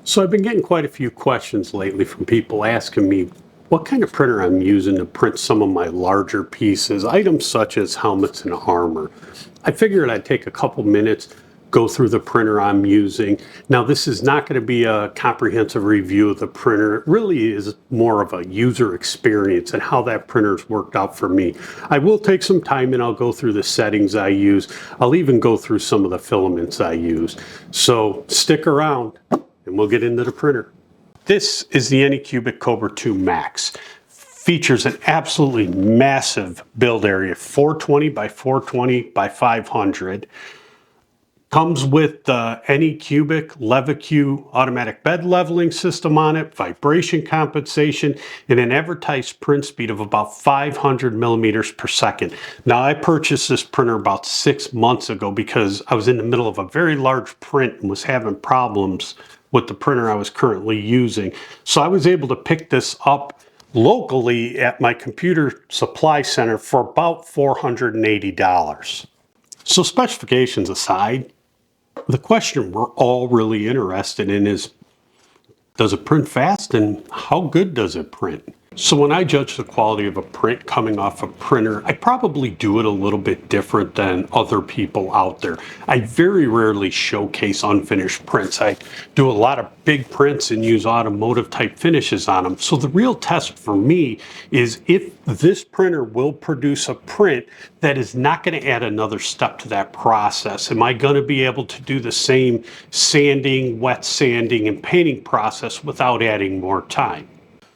So I've been getting quite a few questions lately from people asking me what kind of printer I'm using to print some of my larger pieces, items such as helmets and armor. I figured I'd take a couple minutes, go through the printer I'm using. Now this is not going to be a comprehensive review of the printer. It really is more of a user experience and how that printer's worked out for me. I will take some time and I'll go through the settings I use. I'll even go through some of the filaments I use. So stick around and we'll get into the printer. This is the Anycubic Kobra 2 Max. Features an absolutely massive build area, 420 by 420 by 500. Comes with the Anycubic Elegoo automatic bed leveling system on it, vibration compensation, and an advertised print speed of about 500 millimeters per second. Now I purchased this printer about 6 months ago because I was in the middle of a very large print and was having problems with the printer I was currently using. So I was able to pick this up locally at my computer supply center for about $480. So specifications aside, the question we're all really interested in is, does it print fast and how good does it print? So when I judge the quality of a print coming off a printer, I probably do it a little bit different than other people out there. I very rarely showcase unfinished prints. I do a lot of big prints and use automotive type finishes on them. So the real test for me is if this printer will produce a print that is not going to add another step to that process. Am I going to be able to do the same sanding, wet sanding, and painting process without adding more time?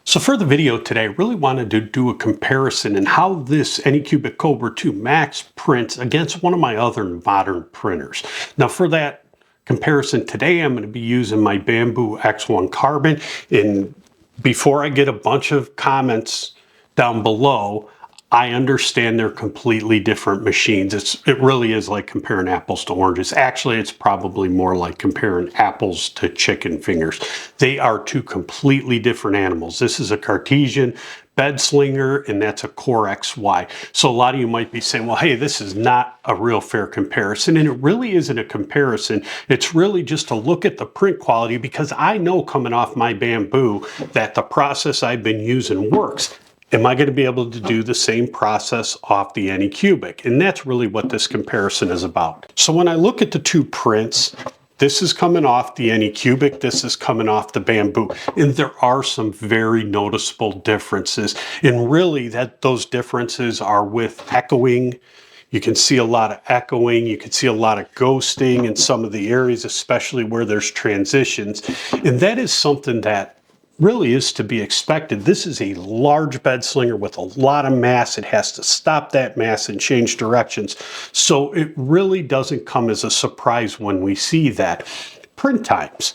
So for the video today, I really wanted to do a comparison in how this Anycubic Kobra 2 Max prints against one of my other modern printers. Now for that comparison today, I'm going to be using my Bamboo X1 Carbon. And before I get a bunch of comments down below, I understand they're completely different machines. It really is like comparing apples to oranges. Actually, it's probably more like comparing apples to chicken fingers. They are two completely different animals. This is a Cartesian bed slinger and that's a Core XY. So a lot of you might be saying, well, hey, this is not a real fair comparison. And it really isn't a comparison. It's really just to look at the print quality because I know coming off my Bamboo that the process I've been using works. Am I going to be able to do the same process off the Anycubic? And that's really what this comparison is about. So when I look at the two prints, this is coming off the Anycubic, this is coming off the Bamboo. And there are some very noticeable differences. And really those differences are with echoing. You can see a lot of echoing, you can see a lot of ghosting in some of the areas, especially where there's transitions. And that is something that really is to be expected. This is a large bed slinger with a lot of mass. It has to stop that mass and change directions. So it really doesn't come as a surprise when we see that. Print times.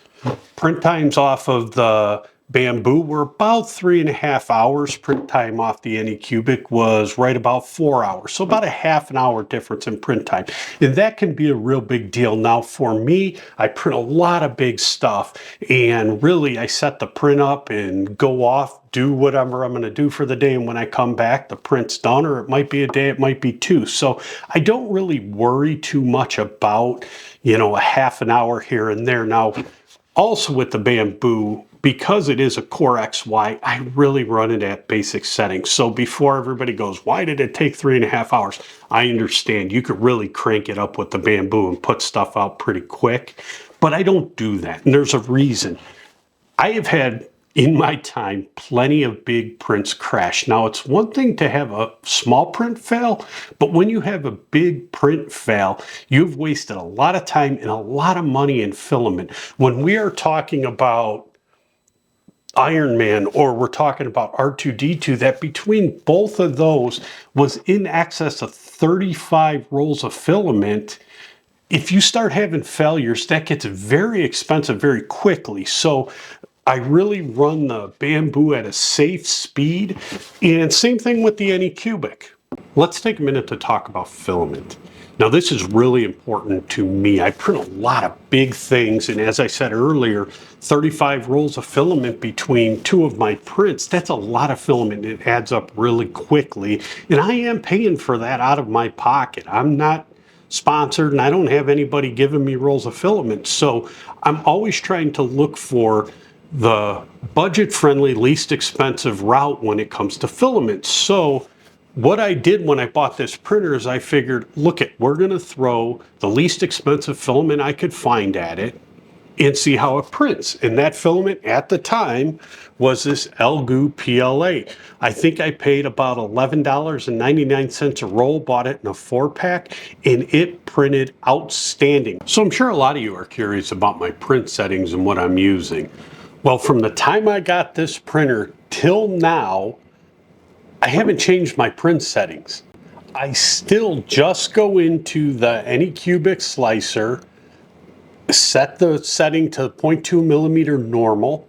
Print times off of the Bamboo were about 3.5 hours. Print time off the Anycubic was right about 4 hours. So about a half an hour difference in print time. And that can be a real big deal. Now for me, I print a lot of big stuff and really I set the print up and go off, do whatever I'm going to do for the day. And when I come back, the print's done, or it might be a day, it might be two. So I don't really worry too much about, a half an hour here and there. Now, also with the Bamboo, because it is a Core XY, I really run it at basic settings. So before everybody goes, why did it take 3.5 hours? I understand you could really crank it up with the Bamboo and put stuff out pretty quick, but I don't do that. And there's a reason. I have had in my time plenty of big prints crash. Now it's one thing to have a small print fail, but when you have a big print fail, you've wasted a lot of time and a lot of money in filament. When we are talking about Iron Man, or we're talking about R2-D2, that between both of those was in excess of 35 rolls of filament. If you start having failures, that gets very expensive very quickly. So I really run the Bamboo at a safe speed, and same thing with the Anycubic. Let's take a minute to talk about filament. Now this is really important to me. I print a lot of big things, and as I said earlier, 35 rolls of filament between two of my prints, that's a lot of filament. It adds up really quickly, and I am paying for that out of my pocket. I'm not sponsored and I don't have anybody giving me rolls of filament. So I'm always trying to look for the budget-friendly, least expensive route when it comes to filament. So what I did when I bought this printer is I figured, we're gonna throw the least expensive filament I could find at it and see how it prints. And that filament at the time was this Elegoo PLA. I think I paid about $11.99 a roll, bought it in a 4-pack, and it printed outstanding. So I'm sure a lot of you are curious about my print settings and what I'm using. Well, from the time I got this printer till now, I haven't changed my print settings. I still just go into the Anycubic slicer, set the setting to 0.2 millimeter normal,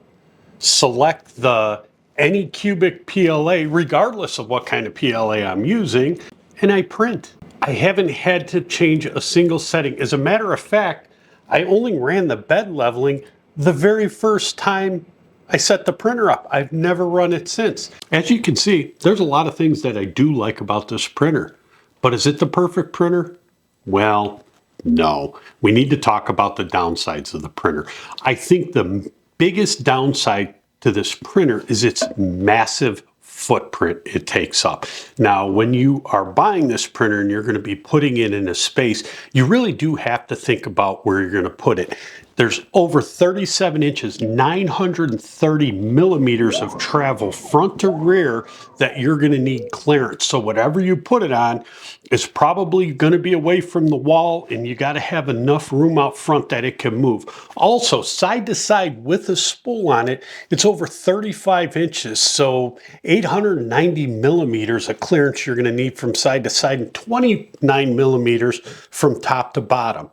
select the Anycubic PLA, regardless of what kind of PLA I'm using, and I print. I haven't had to change a single setting. As a matter of fact, I only ran the bed leveling the very first time I set the printer up. I've never run it since. As you can see, there's a lot of things that I do like about this printer, but is it the perfect printer? Well, no. We need to talk about the downsides of the printer. I think the biggest downside to this printer is its massive footprint it takes up. Now, when you are buying this printer and you're going to be putting it in a space, you really do have to think about where you're going to put it. There's over 37 inches, 930 millimeters of travel front to rear that you're going to need clearance. So whatever you put it on is probably going to be away from the wall, and you got to have enough room out front that it can move. Also, side to side with a spool on it, it's over 35 inches, so 890 millimeters of clearance you're going to need from side to side and 29 millimeters from top to bottom.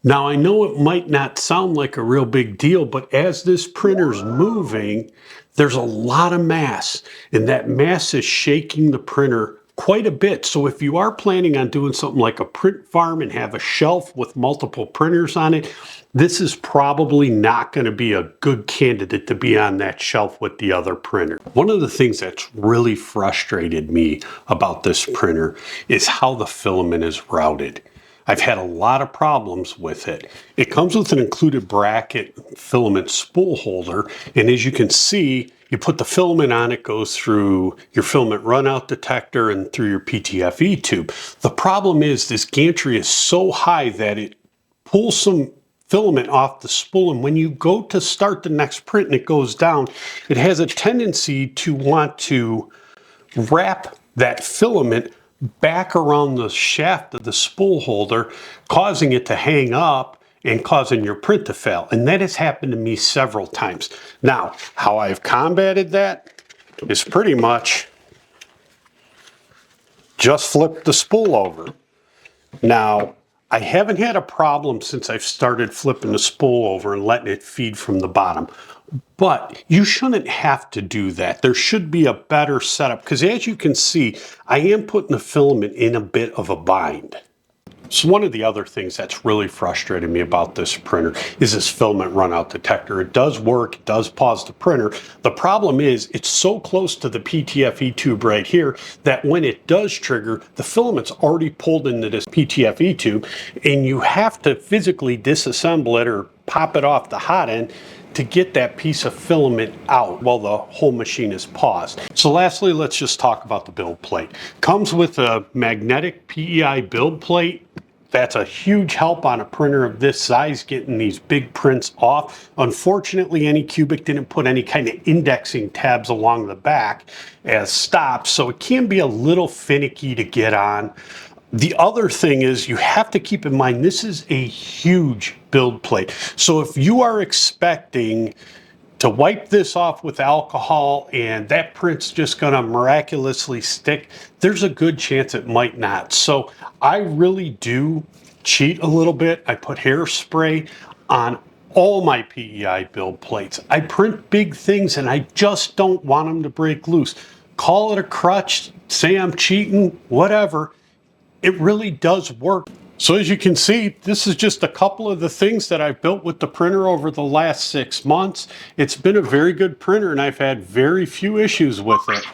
Now, I know it might not sound like a real big deal, but as this printer's moving, there's a lot of mass, and that mass is shaking the printer quite a bit. So if you are planning on doing something like a print farm and have a shelf with multiple printers on it, this is probably not going to be a good candidate to be on that shelf with the other printer. One of the things that's really frustrated me about this printer is how the filament is routed. I've had a lot of problems with it. It comes with an included bracket filament spool holder, and as you can see, you put the filament on, it goes through your filament runout detector and through your PTFE tube. The problem is this gantry is so high that it pulls some filament off the spool, and when you go to start the next print and it goes down, it has a tendency to want to wrap that filament back around the shaft of the spool holder, causing it to hang up and causing your print to fail. And that has happened to me several times. Now, how I've combated that is pretty much just flip the spool over. Now, I haven't had a problem since I've started flipping the spool over and letting it feed from the bottom. But you shouldn't have to do that. There should be a better setup, because as you can see, I am putting the filament in a bit of a bind. So one of the other things that's really frustrated me about this printer is this filament runout detector. It does work, it does pause the printer. The problem is it's so close to the PTFE tube right here that when it does trigger, the filament's already pulled into this PTFE tube, and you have to physically disassemble it or pop it off the hot end to get that piece of filament out while the whole machine is paused. So lastly, let's just talk about the build plate. Comes with a magnetic PEI build plate. That's a huge help on a printer of this size, getting these big prints off. Unfortunately, Anycubic didn't put any kind of indexing tabs along the back as stops, so it can be a little finicky to get on. The other thing is you have to keep in mind this is a huge build plate. So if you are expecting to wipe this off with alcohol and that print's just going to miraculously stick, there's a good chance it might not. So I really do cheat a little bit. I put hairspray on all my PEI build plates. I print big things and I just don't want them to break loose. Call it a crutch, say I'm cheating, whatever. It really does work. So as you can see, this is just a couple of the things that I've built with the printer over the last 6 months. It's been a very good printer and I've had very few issues with it.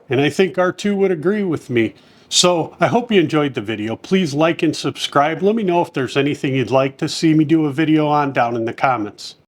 And I think R2 would agree with me. So I hope you enjoyed the video. Please like and subscribe. Let me know if there's anything you'd like to see me do a video on down in the comments.